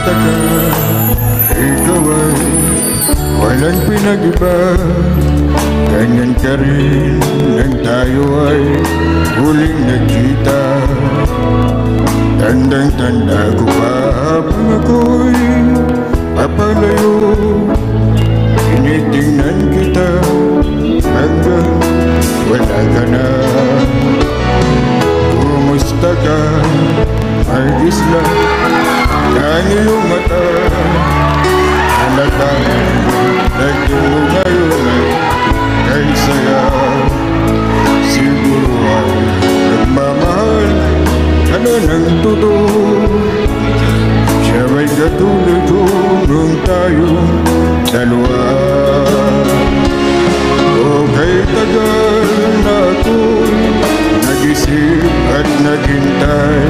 tagal, ikaw ay walang pinag-iba. Ganyan ka rin nang tayo ay huling nagkita. Tandang-tanda ko pa habang ako'y papalayo, tinitingnan kita hanggang wala ka na. Kumusta ka, may isla ng iyong mata? Halatang naging mo ngayon ay kay saya. Siguro ay nagmamahal ano ng totoo. Siya may katulad ko nung tayong dalawa. O kay tagal na ako nag-isip at naghintay.